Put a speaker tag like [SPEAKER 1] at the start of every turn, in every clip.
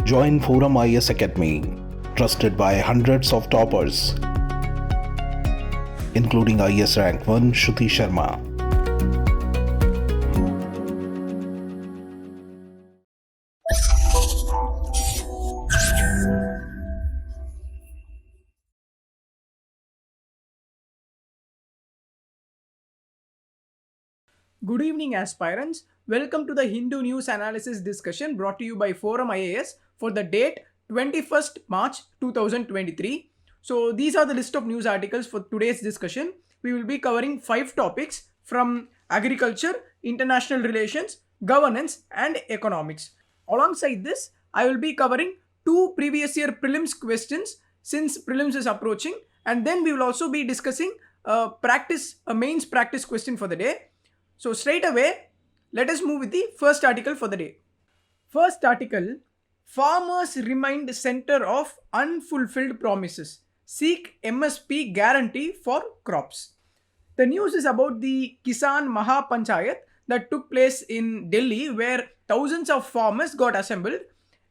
[SPEAKER 1] Join ForumIAS Academy, trusted by hundreds of toppers, including IAS Rank 1 Shruti Sharma.
[SPEAKER 2] Good evening, aspirants. Welcome to the Hindu News Analysis discussion brought to you by ForumIAS for the date 21st March 2023. So these are the list of news articles for today's discussion. We will be covering 5 topics from agriculture, international relations, governance and economics. Alongside this, I will be covering 2 previous year prelims questions since prelims is approaching, and then we will also be discussing a mains practice question for the day. So straight away, let us move with the first article for the day. First article, farmers remained center of unfulfilled promises. Seek MSP guarantee for crops. The news is about the Kisan Maha Panchayat that took place in Delhi, where thousands of farmers got assembled,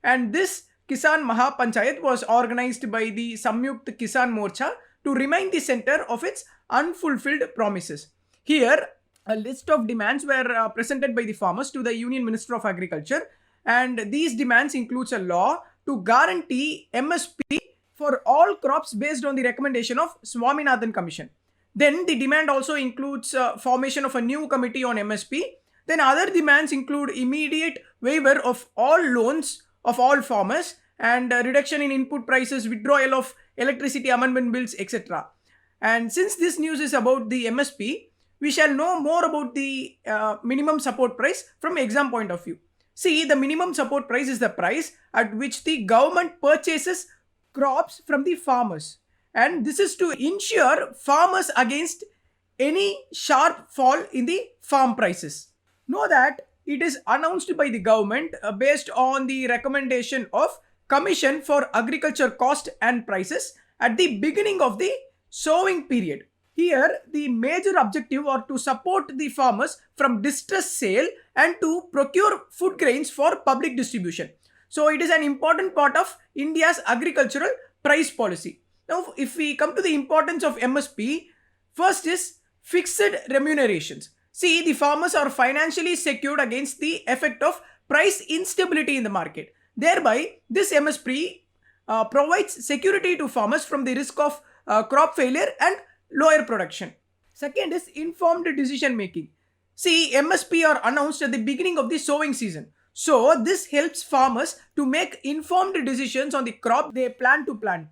[SPEAKER 2] and this Kisan Maha Panchayat was organized by the Samyukt Kisan Morcha to remind the center of its unfulfilled promises. Here, a list of demands were presented by the farmers to the Union Minister of Agriculture, and these demands includes a law to guarantee MSP for all crops based on the recommendation of Swaminathan Commission. Then the demand also includes formation of a new committee on MSP. Then other demands include immediate waiver of all loans of all farmers and reduction in input prices, withdrawal of electricity amendment bills, etc. And since this news is about the MSP, we shall know more about the minimum support price from exam point of view. See, the minimum support price is the price at which the government purchases crops from the farmers. And this is to ensure farmers against any sharp fall in the farm prices. Know that it is announced by the government based on the recommendation of Commission for Agriculture Cost and Prices at the beginning of the sowing period. Here, the major objective are to support the farmers from distress sale and to procure food grains for public distribution. So, it is an important part of India's agricultural price policy. Now, if we come to the importance of MSP, first is fixed remunerations. See, the farmers are financially secured against the effect of price instability in the market. Thereby, this MSP provides security to farmers from the risk of crop failure and lower production. Second is informed decision making. See, MSP are announced at the beginning of the sowing season. So, this helps farmers to make informed decisions on the crop they plan to plant.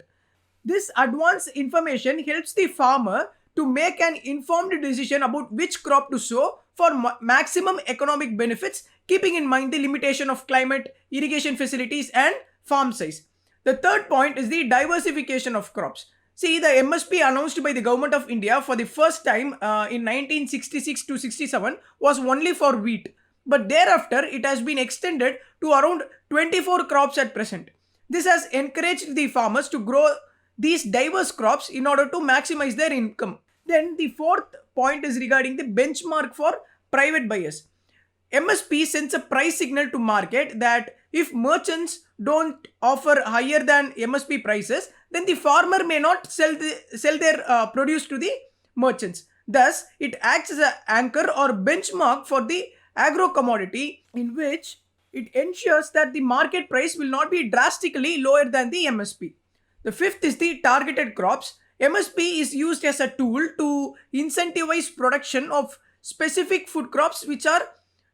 [SPEAKER 2] This advanced information helps the farmer to make an informed decision about which crop to sow for maximum economic benefits, keeping in mind the limitation of climate, irrigation facilities and farm size. The third point is the diversification of crops. See, the MSP announced by the Government of India for the first time in 1966 to 67 was only for wheat. But thereafter, it has been extended to around 24 crops at present. This has encouraged the farmers to grow these diverse crops in order to maximize their income. Then the fourth point is regarding the benchmark for private buyers. MSP sends a price signal to market that if merchants don't offer higher than MSP prices, then the farmer may not sell their produce to the merchants. Thus, it acts as an anchor or benchmark for the agro commodity, in which it ensures that the market price will not be drastically lower than the MSP. The fifth is the targeted crops. MSP is used as a tool to incentivize production of specific food crops which are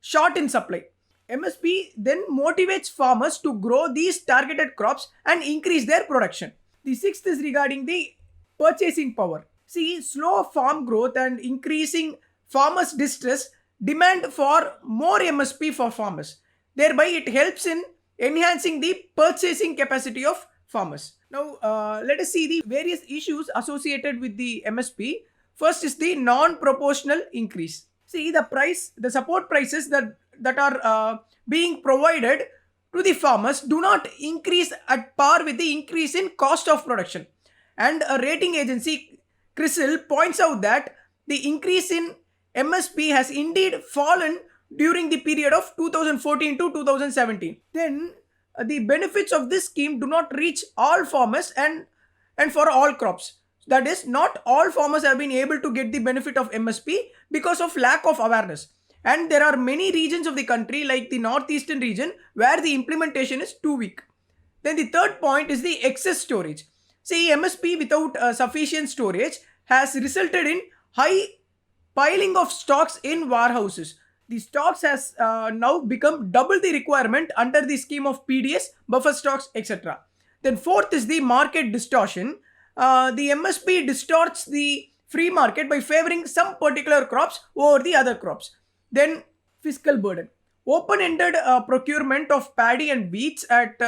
[SPEAKER 2] short in supply. MSP then motivates farmers to grow these targeted crops and increase their production. The sixth is regarding the purchasing power. See, slow farm growth and increasing farmers' distress demand for more MSP for farmers. Thereby, it helps in enhancing the purchasing capacity of farmers. Now, let us see the various issues associated with the MSP. First is the non-proportional increase. See, the support prices that are being provided to the farmers do not increase at par with the increase in cost of production. And a rating agency, CRISIL, points out that the increase in MSP has indeed fallen during the period of 2014 to 2017. Then the benefits of this scheme do not reach all farmers and for all crops. That is, not all farmers have been able to get the benefit of MSP because of lack of awareness. And there are many regions of the country, like the northeastern region, where the implementation is too weak. Then the third point is the excess storage. See, MSP without sufficient storage has resulted in high piling of stocks in warehouses. The stocks has now become double the requirement under the scheme of PDS, buffer stocks, etc. Then fourth is the market distortion. The MSP distorts the free market by favoring some particular crops over the other crops. Then fiscal burden. Open-ended procurement of paddy and wheats at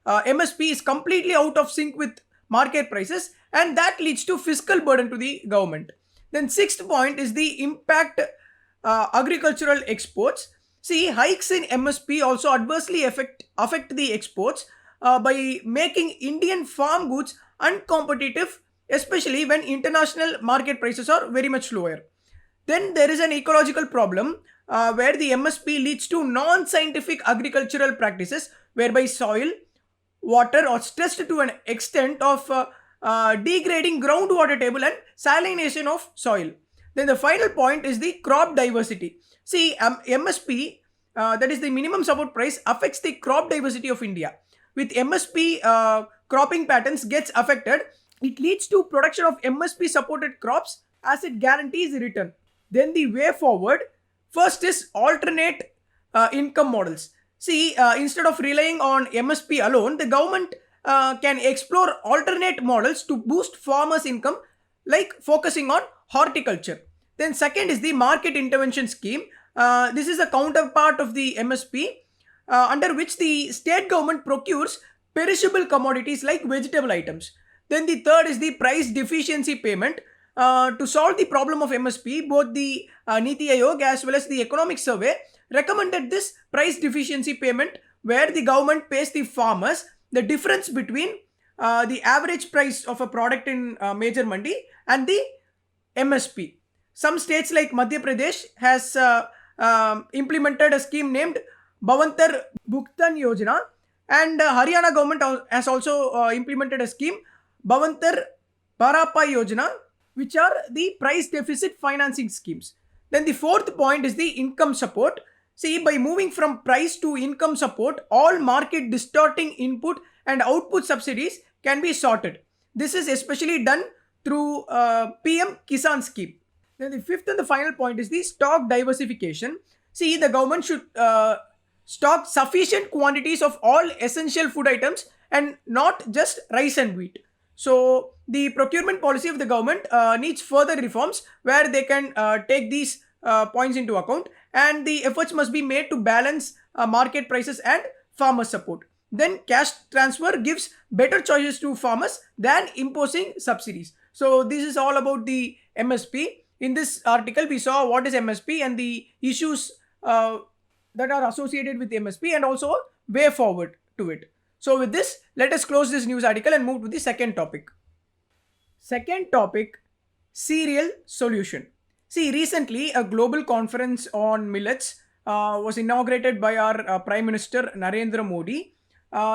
[SPEAKER 2] MSP is completely out of sync with market prices, and that leads to fiscal burden to the government. Then sixth point is the impact agricultural exports. See, hikes in MSP also adversely affect the exports by making Indian farm goods uncompetitive, especially when international market prices are very much lower. Then there is an ecological problem where the MSP leads to non-scientific agricultural practices whereby soil, water are stressed to an extent of degrading groundwater table and salination of soil. Then the final point is the crop diversity. See, MSP, that is the minimum support price, affects the crop diversity of India. With MSP cropping patterns gets affected, it leads to production of MSP supported crops as it guarantees return. Then the way forward, first is alternate income models. See, instead of relying on MSP alone, the government can explore alternate models to boost farmers' income, like focusing on horticulture. Then second is the market intervention scheme. This is a counterpart of the MSP, under which the state government procures perishable commodities like vegetable items. Then the third is the price deficiency payment. To solve the problem of MSP, both the Niti Aayog as well as the Economic Survey recommended this price deficiency payment, where the government pays the farmers the difference between the average price of a product in major mandi and the MSP. Some states like Madhya Pradesh has implemented a scheme named Bhavantar Bhugtan Yojana, and Haryana government has also implemented a scheme Bhavantar Bharapa Yojana, which are the price deficit financing schemes. Then the fourth point is the income support. See, by moving from price to income support, all market distorting input and output subsidies can be sorted. This is especially done through PM Kisan scheme. Then the fifth and the final point is the stock diversification. See, the government should stock sufficient quantities of all essential food items and not just rice and wheat. So the procurement policy of the government needs further reforms where they can take these points into account, and the efforts must be made to balance market prices and farmer support. Then cash transfer gives better choices to farmers than imposing subsidies. So this is all about the MSP. In this article, we saw what is MSP and the issues that are associated with MSP, and also way forward to it. So with this, let us close this news article and move to the second topic. Second topic, cereal solution. See, recently a global conference on millets was inaugurated by our Prime Minister Narendra Modi.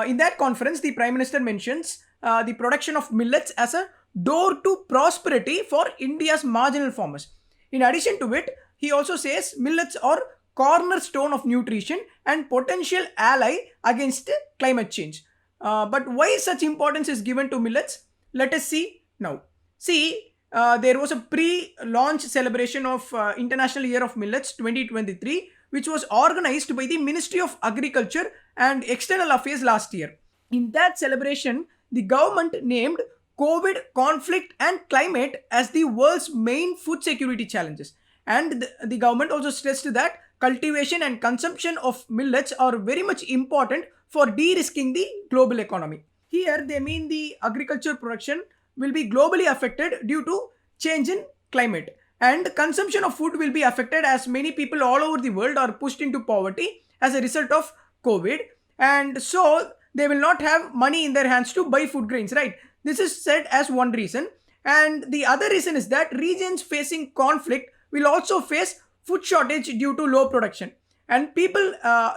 [SPEAKER 2] In that conference, the Prime Minister mentions the production of millets as a door to prosperity for India's marginal farmers. In addition to it, he also says millets are cornerstone of nutrition and potential ally against climate change. But why such importance is given to millets? Let us see now. See, there was a pre-launch celebration of International Year of Millets 2023, which was organized by the Ministry of Agriculture and External Affairs last year. In that celebration, the government named COVID, conflict and climate as the world's main food security challenges. And the government also stressed that cultivation and consumption of millets are very much important for de-risking the global economy. Here they mean the agriculture production will be globally affected due to change in climate, and consumption of food will be affected as many people all over the world are pushed into poverty as a result of COVID, and so they will not have money in their hands to buy food grains, right? This is said as one reason, and the other reason is that regions facing conflict will also face food shortage due to low production, and people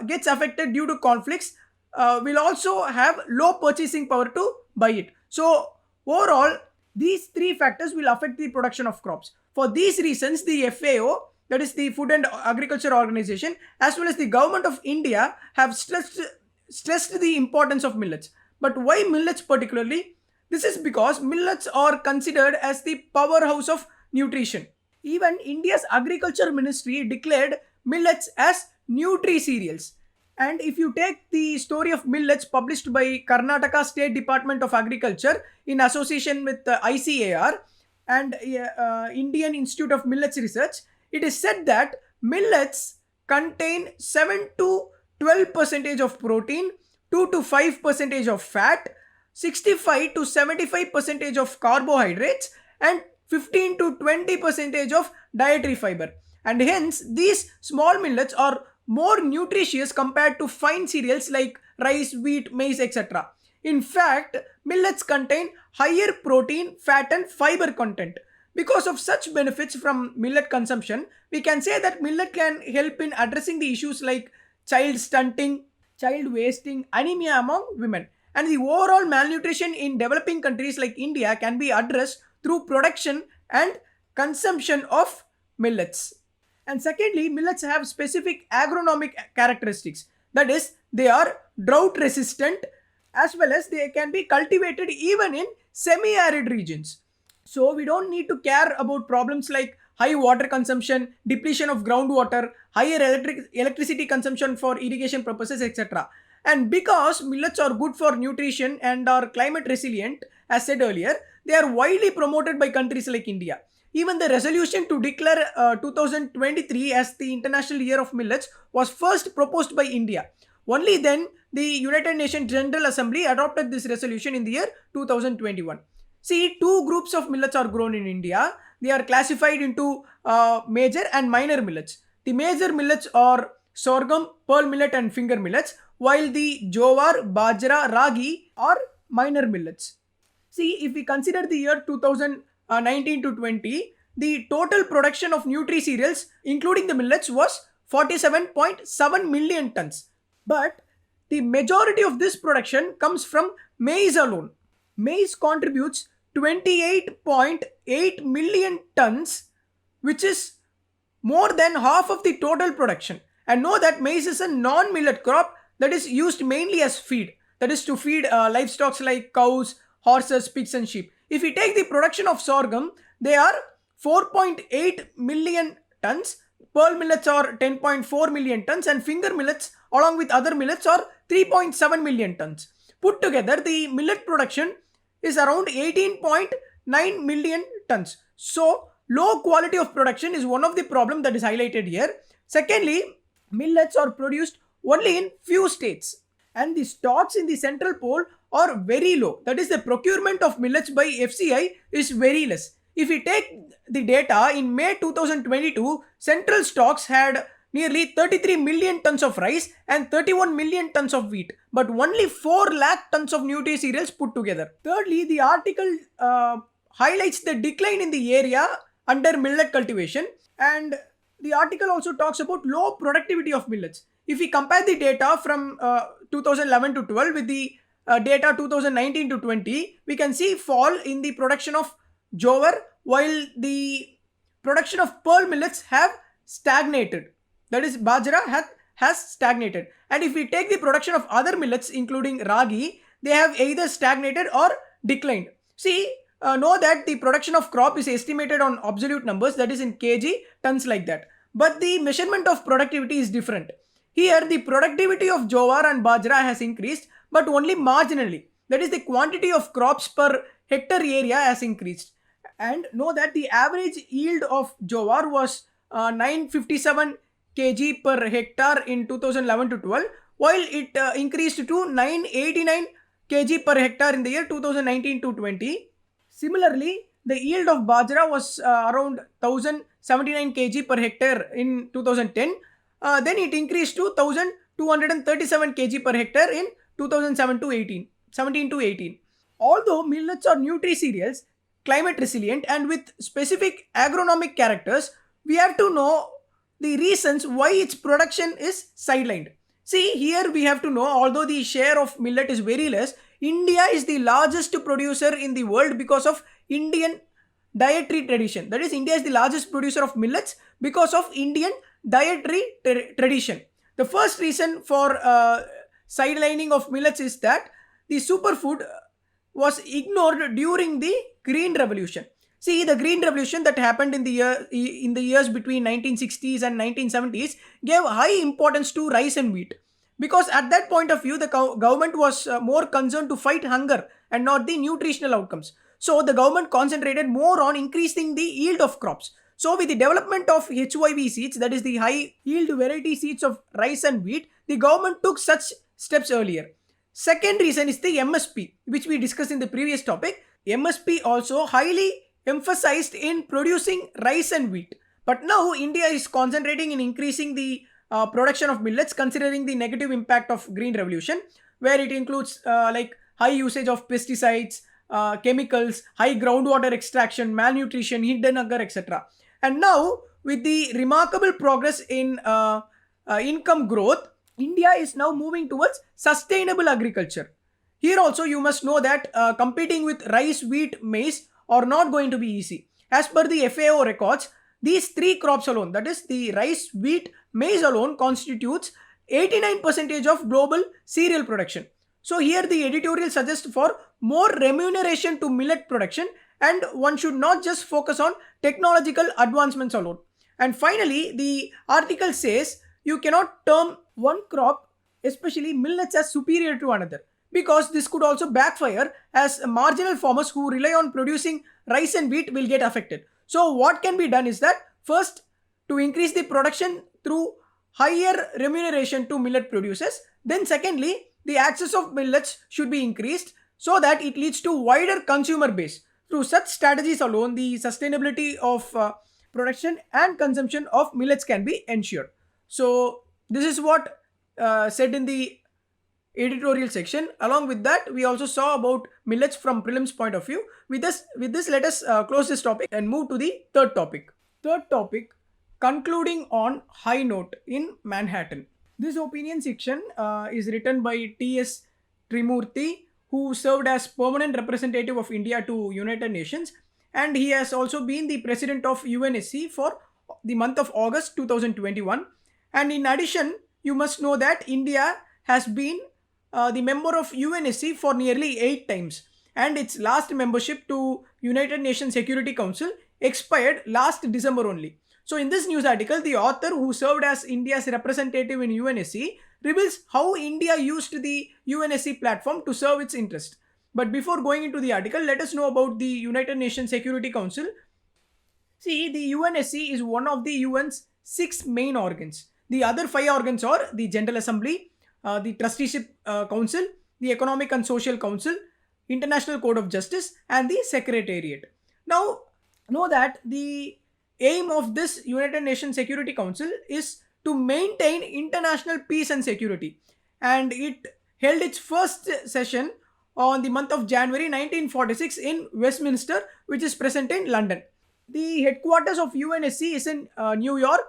[SPEAKER 2] gets affected due to conflicts will also have low purchasing power to buy it. So overall, these three factors will affect the production of crops. For these reasons, the FAO, that is the Food and Agriculture Organization, as well as the Government of India have stressed the importance of millets. But why millets particularly? This is because millets are considered as the powerhouse of nutrition. Even India's Agriculture Ministry declared millets as nutri cereals. And if you take the story of millets published by Karnataka State Department of Agriculture in association with ICAR and Indian Institute of Millets Research, it is said that millets contain 7 to 12 percentage of protein, 2 to 5 percentage of fat, 65 to 75 percentage of carbohydrates, and 15 to 20 percentage of dietary fiber. And hence, these small millets are more nutritious compared to fine cereals like rice, wheat, maize, etc. In fact, millets contain higher protein, fat, and fiber content. Because of such benefits from millet consumption, we can say that millet can help in addressing the issues like child stunting, child wasting, anemia among women. And the overall malnutrition in developing countries like India can be addressed through production and consumption of millets. And secondly, millets have specific agronomic characteristics. That is, they are drought resistant as well as they can be cultivated even in semi-arid regions. So we don't need to care about problems like high water consumption, depletion of groundwater, higher electricity consumption for irrigation purposes, etc. And because millets are good for nutrition and are climate resilient, as said earlier, they are widely promoted by countries like India. Even the resolution to declare 2023 as the International Year of Millets was first proposed by India. Only then the United Nations General Assembly adopted this resolution in the year 2021. See, two groups of millets are grown in India. They are classified into major and minor millets. The major millets are sorghum, pearl millet and finger millets, while the jowar, bajra, ragi are minor millets. See, if we consider the year 2019 to 20, the total production of nutri cereals, including the millets, was 47.7 million tons. But the majority of this production comes from maize alone. Maize contributes 28.8 million tons, which is more than half of the total production. And know that maize is a non-millet crop that is used mainly as feed. That is to feed livestock like cows, horses, pigs and sheep. If we take the production of sorghum, they are 4.8 million tons. Pearl millets are 10.4 million tons and finger millets along with other millets are 3.7 million tons. Put together, the millet production is around 18.9 million tons. So, low quality of production is one of the problems that is highlighted here. Secondly, millets are produced only in few states and the stocks in the central pole are very low. That is, the procurement of millets by FCI is very less. If we take the data, in May 2022, central stocks had nearly 33 million tons of rice and 31 million tons of wheat, but only 4 lakh tons of nutri cereals put together. Thirdly, the article highlights the decline in the area under millet cultivation, and the article also talks about low productivity of millets. If we compare the data from 2011 to 12 with the data 2019 to 20, we can see fall in the production of jowar, while the production of pearl millets have stagnated. That is, bajra has stagnated. And if we take the production of other millets, including ragi, they have either stagnated or declined. See, know that the production of crop is estimated on absolute numbers, that is in kg, tons like that. But the measurement of productivity is different. Here, the productivity of jowar and bajra has increased, but only marginally. That is, the quantity of crops per hectare area has increased. And know that the average yield of jowar was 957 kg per hectare in 2011 to 12, while it increased to 989 kg per hectare in the year 2019 to 20. Similarly, the yield of bajra was around 1079 kg per hectare in 2010. Then it increased to 1237 kg per hectare in 2017 to 18. Although millets are nutri cereals, climate resilient and with specific agronomic characters, we have to know the reasons why its production is sidelined. See, here we have to know, although the share of millet is very less, India is the largest producer in the world because of Indian dietary tradition. That is, India is the largest producer of millets because of Indian dietary tradition. The first reason for sidelining of millets is that the superfood was ignored during the Green Revolution. See, the Green Revolution that happened in the years between 1960s and 1970s gave high importance to rice and wheat, because at that point of view the government was more concerned to fight hunger and not the nutritional outcomes. So the government concentrated more on increasing the yield of crops. So with the development of HYV seeds, that is the high yield variety seeds of rice and wheat, the government took such steps earlier. Second reason is the MSP, which we discussed in the previous topic. MSP also highly emphasized in producing rice and wheat. But now India is concentrating in increasing the production of millets, considering the negative impact of Green Revolution, where it includes like high usage of pesticides, chemicals, high groundwater extraction, malnutrition, hidden hunger, etc. And now, with the remarkable progress in income growth, India is now moving towards sustainable agriculture. Here also, you must know that competing with rice, wheat, maize are not going to be easy. As per the FAO records, these three crops alone, that is the rice, wheat, maize alone, constitutes 89% of global cereal production. So here the editorial suggests for more remuneration to millet production, and one should not just focus on technological advancements alone. And finally, the article says you cannot term one crop, especially millets, as superior to another, because this could also backfire, as marginal farmers who rely on producing rice and wheat will get affected. So what can be done is that, first, to increase the production through higher remuneration to millet producers. Then secondly, the access of millets should be increased so that it leads to wider consumer base. Through such strategies alone, the sustainability of production and consumption of millets can be ensured. So this is what said in the editorial section. Along with that, we also saw about millets from prelims point of view. With this, let us close this topic and move to the third topic. Third topic, concluding on high note in Manhattan. This opinion section is written by T.S. Trimurthy, who served as permanent representative of India to United Nations, and he has also been the president of UNSC for the month of August 2021. And in addition, you must know that India has been the member of UNSC for nearly 8 times, and its last membership to United Nations Security Council expired last December only. So in this news article, the author, who served as India's representative in UNSC, reveals how India used the UNSC platform to serve its interest. But before going into the article, let us know about the United Nations Security Council. See, the UNSC is one of the UN's 6 main organs. The other 5 organs are the General Assembly, the Trusteeship Council, the Economic and Social Council, International Court of Justice, and the Secretariat. Now, know that the aim of this United Nations Security Council is to maintain international peace and security, and it held its first session on the month of January 1946 in Westminster, which is present in London. The headquarters of UNSC is in New York,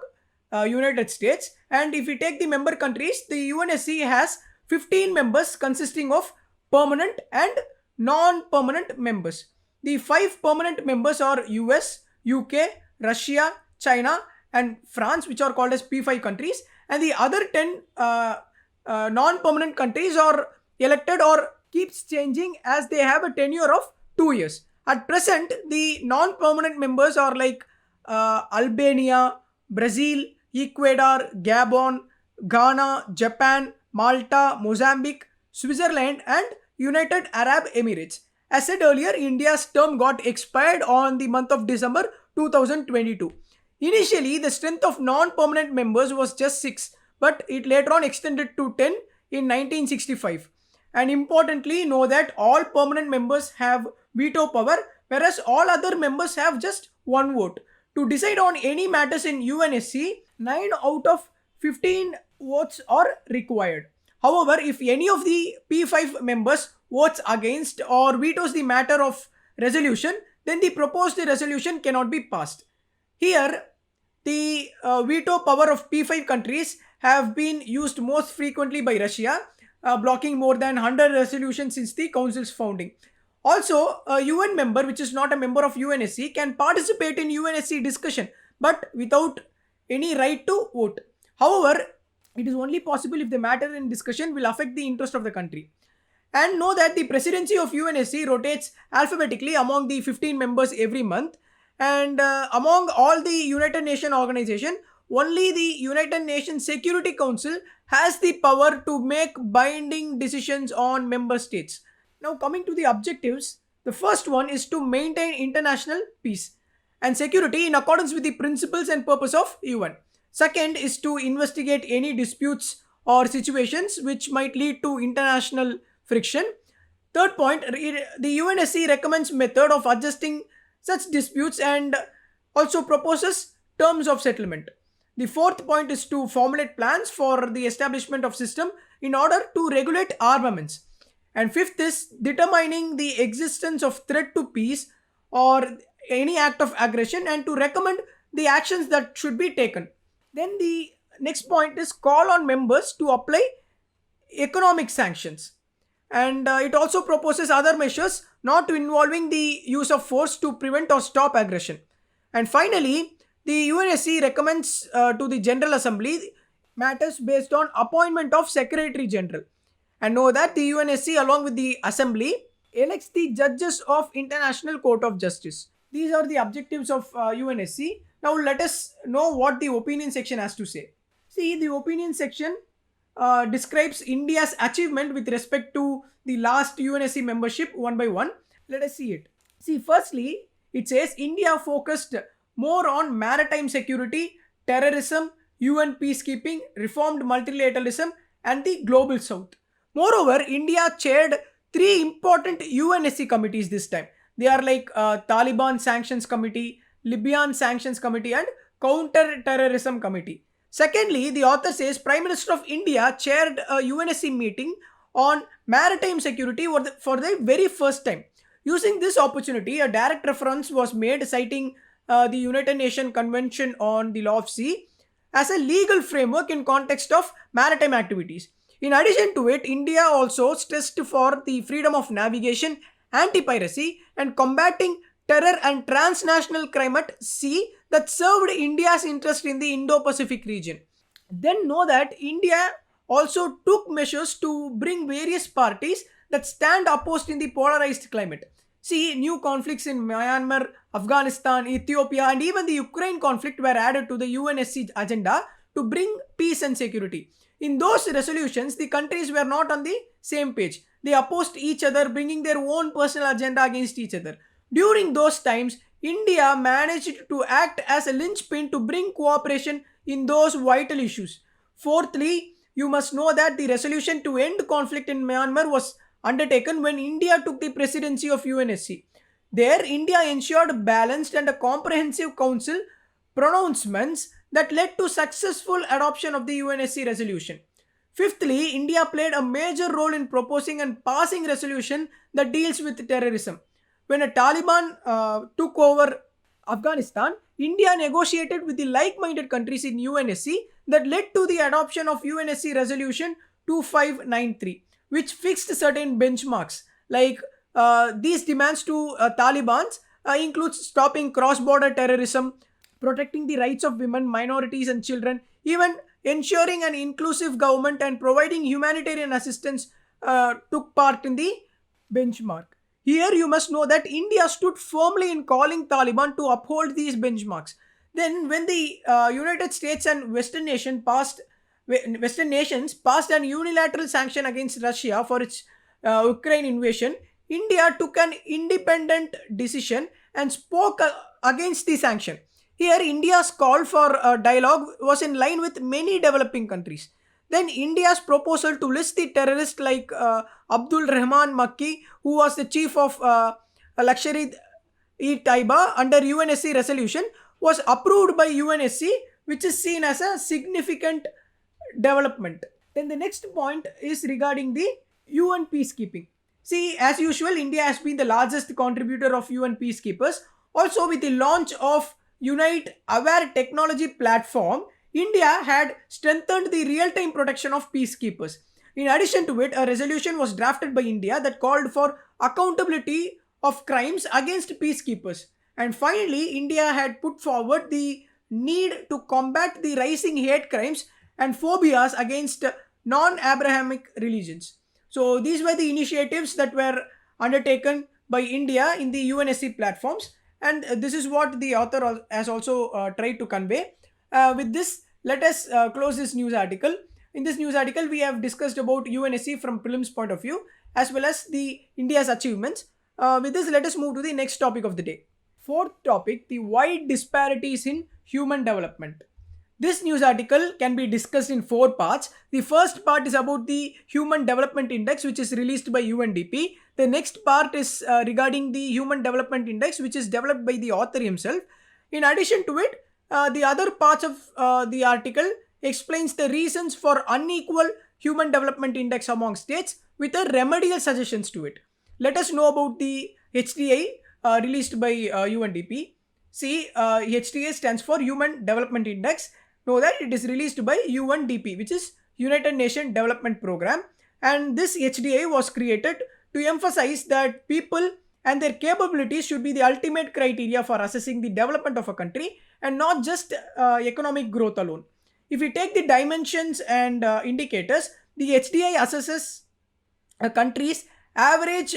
[SPEAKER 2] United States, and if we take the member countries, the UNSC has 15 members consisting of permanent and non-permanent members. The 5 permanent members are US, UK, Russia, China, and France, which are called as P5 countries, and the other 10 non-permanent countries are elected or keeps changing as they have a tenure of 2 years. At present, the non-permanent members are like Albania, Brazil, Ecuador, Gabon, Ghana, Japan, Malta, Mozambique, Switzerland, and United Arab Emirates. As said earlier, India's term got expired on the month of December 2022. Initially, the strength of non-permanent members was just 6, but it later on extended to 10 in 1965. And importantly, know that all permanent members have veto power, whereas all other members have just 1 vote. To decide on any matters in UNSC, 9 out of 15 votes are required. However, if any of the P5 members votes against or vetoes the matter of resolution, then the proposed resolution cannot be passed. Here, the veto power of P5 countries have been used most frequently by Russia, blocking more than 100 resolutions since the council's founding. Also, a UN member, which is not a member of UNSC, can participate in UNSC discussion, but without any right to vote. However, it is only possible if the matter in discussion will affect the interest of the country. And know that the presidency of UNSC rotates alphabetically among the 15 members every month. And among all the United Nations organization, only the United Nations Security Council has the power to make binding decisions on member states. Now, coming to the objectives, the first one is to maintain international peace and security in accordance with the principles and purpose of UN. Second is to investigate any disputes or situations which might lead to international friction. Third point, the UNSC recommends method of adjusting such disputes and also proposes terms of settlement. The fourth point is to formulate plans for the establishment of system in order to regulate armaments. And fifth is determining the existence of threat to peace or any act of aggression and to recommend the actions that should be taken. Then the next point is call on members to apply economic sanctions. And it also proposes other measures not involving the use of force to prevent or stop aggression. And finally, the UNSC recommends to the General Assembly matters based on appointment of Secretary General. And know that the UNSC along with the Assembly elects the judges of International Court of Justice. These are the objectives of UNSC. Now let us know what the opinion section has to say. See, the opinion section describes India's achievement with respect to the last UNSC membership one by one. Let us see it. See, firstly, it says India focused more on maritime security, terrorism, UN peacekeeping, reformed multilateralism, and the global south. Moreover, India chaired three important UNSC committees this time. They are like Taliban Sanctions Committee, Libyan Sanctions Committee, and Counter Terrorism Committee. Secondly, the author says Prime Minister of India chaired a UNSC meeting on maritime security for the very first time. Using this opportunity, a direct reference was made citing the United Nations Convention on the Law of Sea as a legal framework in context of maritime activities. In addition to it, India also stressed for the freedom of navigation, anti-piracy, and combating terror and transnational crime at sea that served India's interest in the Indo-Pacific region. Then know that India also took measures to bring various parties that stand opposed in the polarized climate. See, new conflicts in Myanmar, Afghanistan, Ethiopia, and even the Ukraine conflict were added to the UNSC agenda to bring peace and security. In those resolutions, the countries were not on the same page. They opposed each other, bringing their own personal agenda against each other. During those times, India managed to act as a linchpin to bring cooperation in those vital issues. Fourthly, you must know that the resolution to end conflict in Myanmar was undertaken when India took the presidency of UNSC. There, India ensured balanced and a comprehensive council pronouncements that led to successful adoption of the UNSC resolution. Fifthly, India played a major role in proposing and passing resolution that deals with terrorism. When a Taliban took over Afghanistan, India negotiated with the like-minded countries in UNSC that led to the adoption of UNSC Resolution 2593, which fixed certain benchmarks. Like these demands to Taliban's includes stopping cross-border terrorism, protecting the rights of women, minorities, and children, even ensuring an inclusive government and providing humanitarian assistance took part in the benchmark. Here you must know that India stood firmly in calling Taliban to uphold these benchmarks. Then when the United States and Western nations passed an unilateral sanction against Russia for its Ukraine invasion, India took an independent decision and spoke against the sanction. Here, India's call for a dialogue was in line with many developing countries. Then India's proposal to list the terrorists like Abdul Rahman Makki, who was the chief of Lashkar-e-Taiba under UNSC resolution, was approved by UNSC, which is seen as a significant development. Then the next point is regarding the UN peacekeeping. See, as usual, India has been the largest contributor of UN peacekeepers. Also, with the launch of Unite Aware Technology Platform, India had strengthened the real-time protection of peacekeepers. In addition to it, a resolution was drafted by India that called for accountability of crimes against peacekeepers. And finally, India had put forward the need to combat the rising hate crimes and phobias against non-Abrahamic religions. So these were the initiatives that were undertaken by India in the UNSC platforms, and this is what the author has also tried to convey. With this, let us close this news article. In this news article, we have discussed about UNSC from prelims point of view as well as the India's achievements. With this, let us move to the next topic of the day. Fourth topic, the wide disparities in human development. This news article can be discussed in four parts. The first part is about the Human Development Index, which is released by UNDP. The next part is regarding the Human Development Index, which is developed by the author himself. In addition to it, the other parts of the article explains the reasons for unequal Human Development Index among states with a remedial suggestions to it. Let us know about the HDI released by UNDP. See, HDI stands for Human Development Index. Know that it is released by UNDP, which is United Nations Development Program, and this HDI was created to emphasize that people and their capabilities should be the ultimate criteria for assessing the development of a country and not just economic growth alone. If we take the dimensions and indicators, the HDI assesses a country's average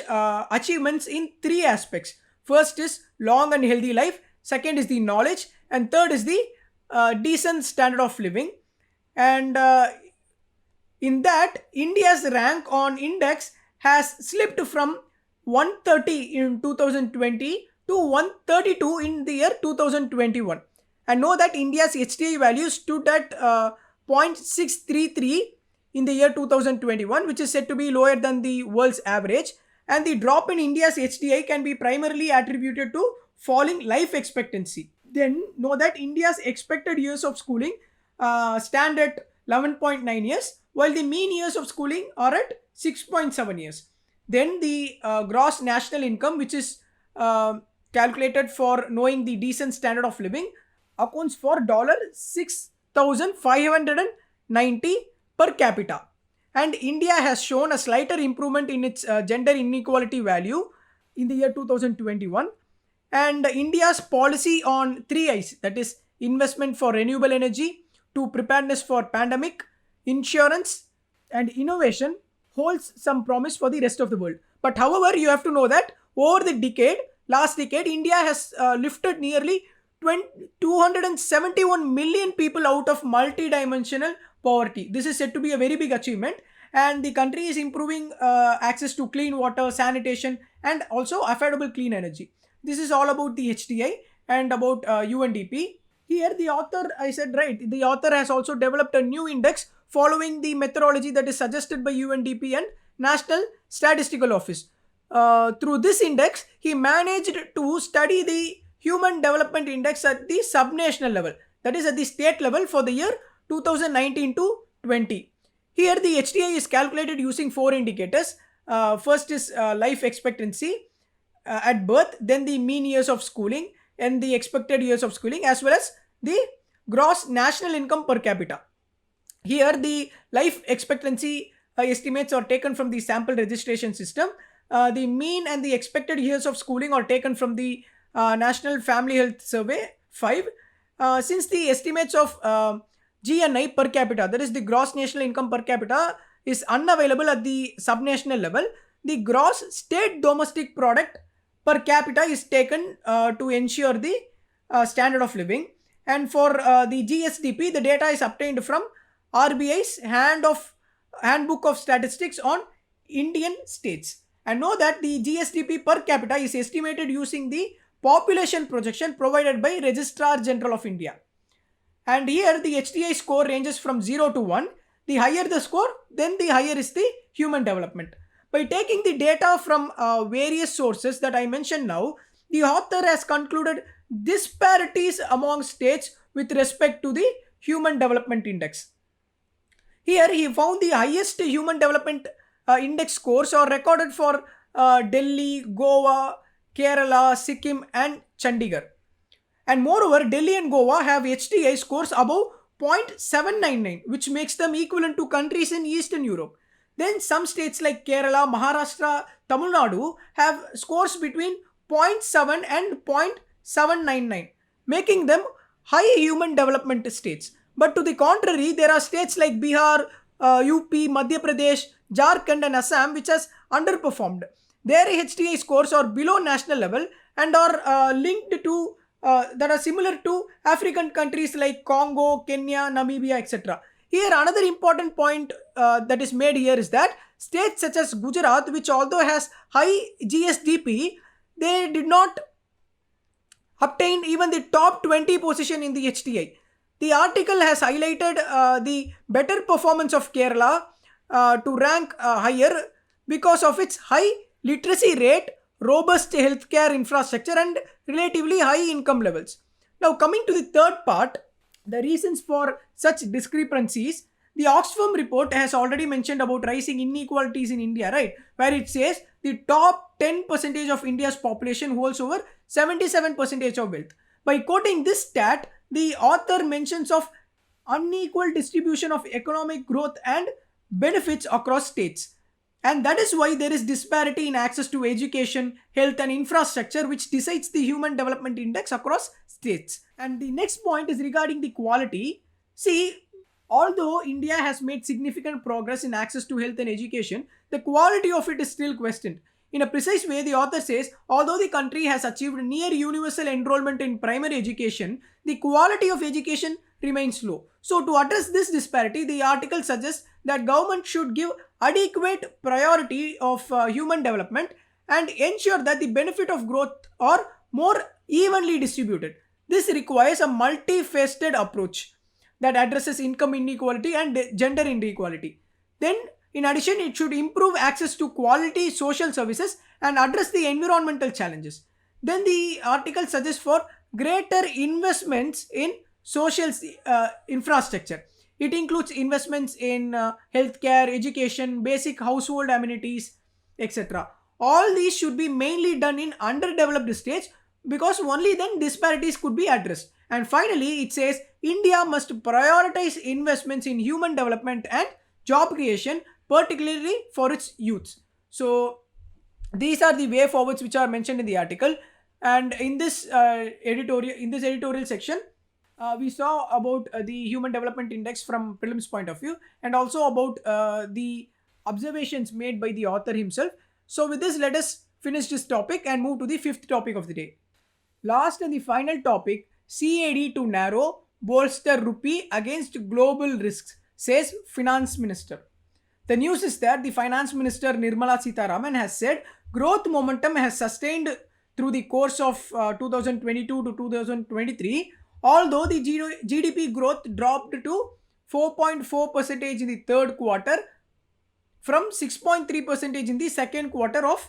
[SPEAKER 2] achievements in three aspects. First is long and healthy life, second is the knowledge, and third is the decent standard of living. And in that, India's rank on index has slipped from 130 in 2020 to 132 in the year 2021. And know that India's HDI value stood at 0.633 in the year 2021, which is said to be lower than the world's average. And the drop in India's HDI can be primarily attributed to falling life expectancy. Then know that India's expected years of schooling stand at 11.9 years, while the mean years of schooling are at 6.7 years. Then the gross national income, which is calculated for knowing the decent standard of living, accounts for $6,590 per capita. And India has shown a slighter improvement in its gender inequality value in the year 2021. And India's policy on 3 I's, that is investment for renewable energy, to preparedness for pandemic, insurance and innovation, holds some promise for the rest of the world. But however, you have to know that over the last decade, India has lifted nearly 271 million people out of multidimensional poverty. This is said to be a very big achievement, and the country is improving access to clean water, sanitation and also affordable clean energy. This is all about the HDI and about UNDP. Here the author, I said right, the author has also developed a new index following the methodology that is suggested by UNDP and National Statistical Office. Through this index, he managed to study the Human Development Index at the subnational level, that is at the state level for the year 2019 to 20. Here the HDI is calculated using four indicators. First is life expectancy at birth, then the mean years of schooling and the expected years of schooling, as well as the gross national income per capita. Here the life expectancy estimates are taken from the sample registration system. The mean and the expected years of schooling are taken from the National Family Health Survey 5. Since the estimates of GNI per capita, that is the gross national income per capita, is unavailable at the subnational level, the gross state domestic product per capita is taken to ensure the standard of living. And for the GSDP, the data is obtained from RBI's Handbook of Statistics on Indian States. And know that the GSDP per capita is estimated using the population projection provided by Registrar General of India. And here the HDI score ranges from 0 to 1. The higher the score, then the higher is the human development. By taking the data from various sources that I mentioned now, the author has concluded disparities among states with respect to the Human Development Index. Here he found the highest Human Development Index scores are recorded for Delhi, Goa, Kerala, Sikkim and Chandigarh. And moreover, Delhi and Goa have HDI scores above 0.799, which makes them equivalent to countries in Eastern Europe. Then some states like Kerala, Maharashtra, Tamil Nadu have scores between 0.7 and 0.799, making them high human development states. But to the contrary, there are states like Bihar, UP, Madhya Pradesh, Jharkhand and Assam which has underperformed. Their HDI scores are below national level and are linked to that are similar to African countries like Congo, Kenya, Namibia, etc. Here, another important point that is made here is that states such as Gujarat, which although has high GSDP, they did not obtain even the top 20 position in the HDI. The article has highlighted the better performance of Kerala to rank higher because of its high literacy rate, robust healthcare infrastructure and relatively high income levels. Now coming to the third part, the reasons for such discrepancies, the Oxfam report has already mentioned about rising inequalities in India, right? Where it says the top 10% of India's population holds over 77% of wealth. By quoting this stat, the author mentions of unequal distribution of economic growth and benefits across states. And that is why there is disparity in access to education, health and infrastructure, which decides the Human Development Index across states. And the next point is regarding the quality. See, although India has made significant progress in access to health and education, the quality of it is still questioned. In a precise way, the author says, although the country has achieved near universal enrollment in primary education, the quality of education remains low. So to address this disparity, the article suggests that government should give adequate priority of human development and ensure that the benefit of growth are more evenly distributed. This requires a multifaceted approach that addresses income inequality and gender inequality. Then, in addition, it should improve access to quality social services and address the environmental challenges. Then the article suggests for greater investments in social infrastructure. It includes investments in healthcare, education, basic household amenities, etc. All these should be mainly done in underdeveloped states because only then disparities could be addressed. And finally, it says India must prioritize investments in human development and job creation, particularly for its youths. So these are the way forwards which are mentioned in the article. And in this editorial section, we saw about the Human Development Index from prelims point of view and also about the observations made by the author himself. So with this, let us finish this topic and move to the fifth topic of the day. Last and the final topic, CAD to narrow, bolster rupee against global risks, says Finance Minister. The news is that the Finance Minister Nirmala Sitharaman has said growth momentum has sustained through the course of 2022 to 2023, although the GDP growth dropped to 4.4% in the third quarter from 6.3% in the second quarter of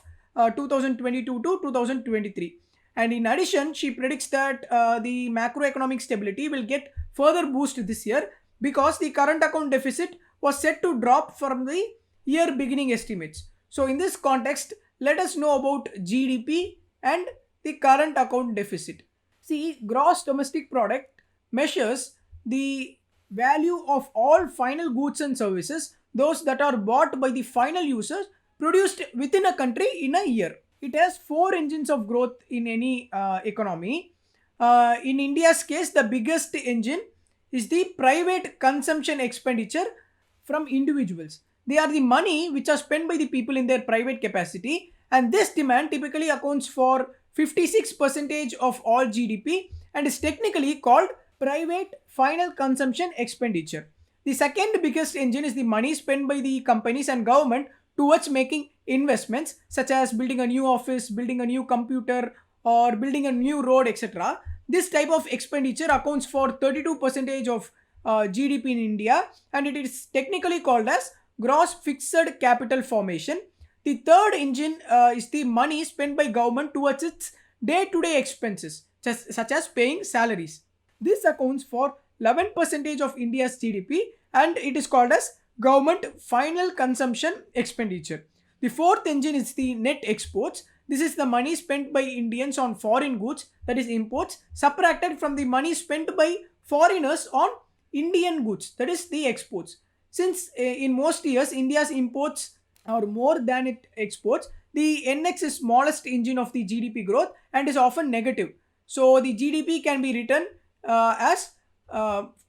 [SPEAKER 2] 2022 to 2023. And in addition, she predicts that the macroeconomic stability will get further boost this year because the current account deficit was set to drop from the year beginning estimates. So in this context, let us know about GDP and the current account deficit. See, gross domestic product measures the value of all final goods and services, those that are bought by the final users, produced within a country in a year. It has four engines of growth in any economy. In India's case, the biggest engine is the private consumption expenditure from individuals. They are the money which are spent by the people in their private capacity, and this demand typically accounts for 56% of all GDP and is technically called private final consumption expenditure. The second biggest engine is the money spent by the companies and government towards making investments such as building a new office, building a new computer or building a new road, etc. This type of expenditure accounts for 32% of GDP in India and it is technically called as gross fixed capital formation. The third engine is the money spent by government towards its day-to-day expenses such as paying salaries. This accounts for 11% of India's GDP and it is called as government final consumption expenditure. The fourth engine is the net exports. This is the money spent by Indians on foreign goods, that is imports, subtracted from the money spent by foreigners on Indian goods, that is the exports. Since in most years India's imports are more than it exports, the NX is smallest engine of the GDP growth and is often negative. So the GDP can be written as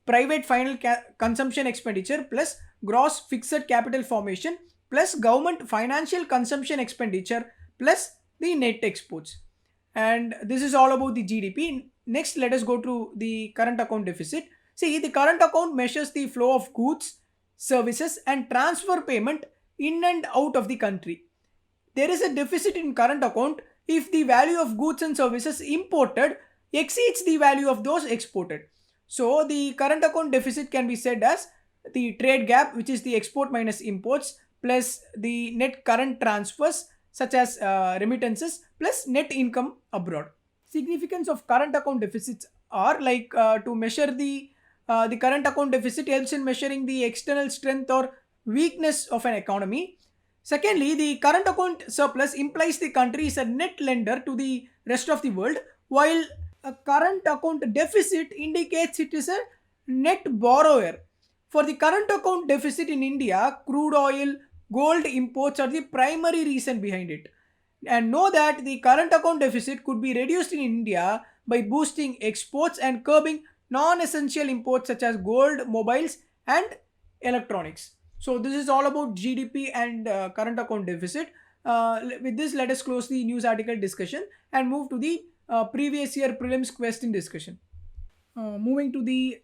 [SPEAKER 2] private final consumption expenditure plus gross fixed capital formation plus government financial consumption expenditure plus the net exports. And this is all about the GDP. Next, let us go to the current account deficit. See, the current account measures the flow of goods, services, and transfer payment in and out of the country. There is a deficit in current account if the value of goods and services imported exceeds the value of those exported. So the current account deficit can be said as the trade gap, which is the export minus imports, plus the net current transfers such as remittances plus net income abroad. Significance of current account deficits are like to measure the current account deficit helps in measuring the external strength or weakness of an economy. Secondly, the current account surplus implies the country is a net lender to the rest of the world, while a current account deficit indicates it is a net borrower. For the current account deficit in India, crude oil, gold imports are the primary reason behind it. And know that the current account deficit could be reduced in India by boosting exports and curbing non-essential imports such as gold, mobiles, and electronics. So this is all about GDP and current account deficit. With this, let us close the news article discussion and move to the previous year prelims question discussion. Moving to the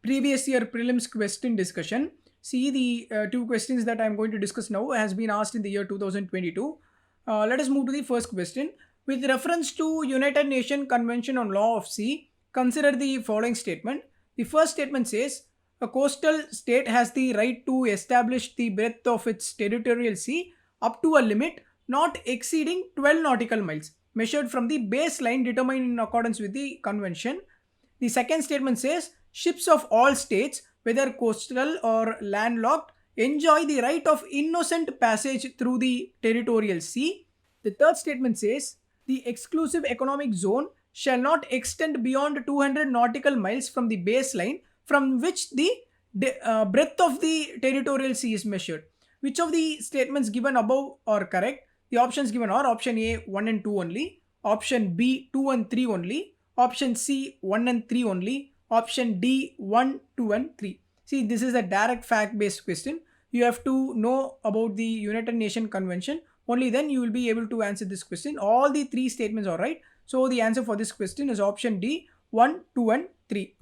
[SPEAKER 2] previous year prelims question discussion. See, the two questions that I am going to discuss now has been asked in the year 2022. Let us move to the first question. With reference to United Nations Convention on Law of Sea, consider the following statement. The first statement says, a coastal state has the right to establish the breadth of its territorial sea up to a limit not exceeding 12 nautical miles, measured from the baseline determined in accordance with the convention. The second statement says, ships of all states, whether coastal or landlocked, enjoy the right of innocent passage through the territorial sea. The third statement says, the exclusive economic zone shall not extend beyond 200 nautical miles from the baseline from which the breadth of the territorial sea is measured. Which of the statements given above are correct? The options given are option A 1 and 2 only, option B 2 and 3 only, option C 1 and 3 only, option D 1, 2 and 3. See, this is a direct fact based question. You have to know about the United Nations Convention. Only then you will be able to answer this question. All the three statements are right. So the answer for this question is option D 1, 2 and 3.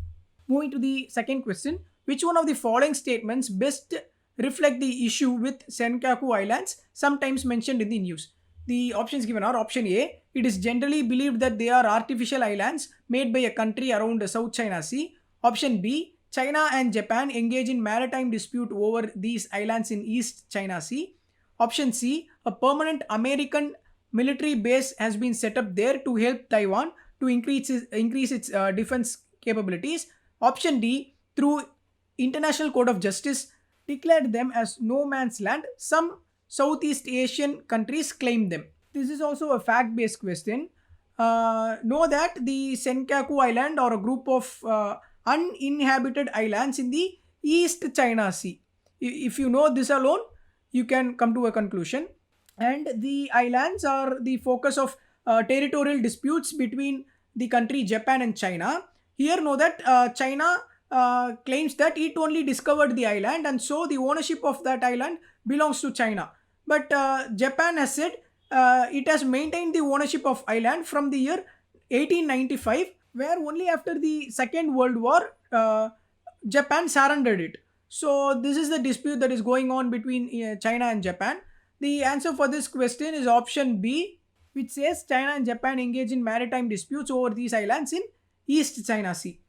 [SPEAKER 2] Moving to the second question. Which one of the following statements best reflect the issue with Senkaku Islands sometimes mentioned in the news? The options given are option A. It is generally believed that they are artificial islands made by a country around the South China Sea. Option B. China and Japan engage in maritime dispute over these islands in East China Sea. Option C. A permanent American military base has been set up there to help Taiwan to increase its defense capabilities. Option D. Through International Court of Justice declared them as no man's land. Some Southeast Asian countries claim them. This is also a fact-based question. Know that the Senkaku Island are a group of uninhabited islands in the East China Sea. If you know this alone, you can come to a conclusion. And the islands are the focus of territorial disputes between the country Japan and China. Here, know that China claims that it only discovered the island and so the ownership of that island belongs to China. But Japan has said it has maintained the ownership of island from the year 1895, where only after the Second World War Japan surrendered it. So this is the dispute that is going on between China and Japan. The answer for this question is option B, which says China and Japan engage in maritime disputes over these islands in East China Sea.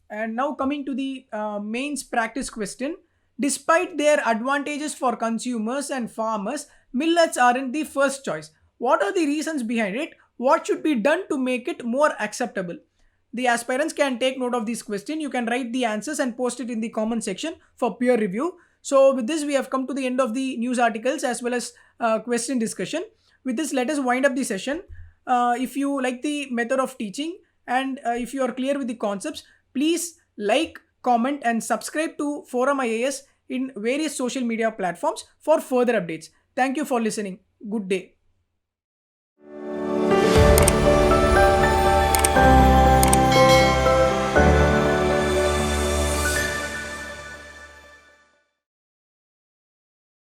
[SPEAKER 2] And now coming to the mains practice question. Despite their advantages for consumers and farmers, millets aren't the first choice. What are the reasons behind it? What should be done to make it more acceptable? The aspirants can take note of this question. You can write the answers and post it in the comment section for peer review. So with this, we have come to the end of the news articles as well as question discussion. With this, let us wind up the session. If you like the method of teaching and if you are clear with the concepts, please like, comment, and subscribe to ForumIAS in various social media platforms for further updates. Thank you for listening. Good day.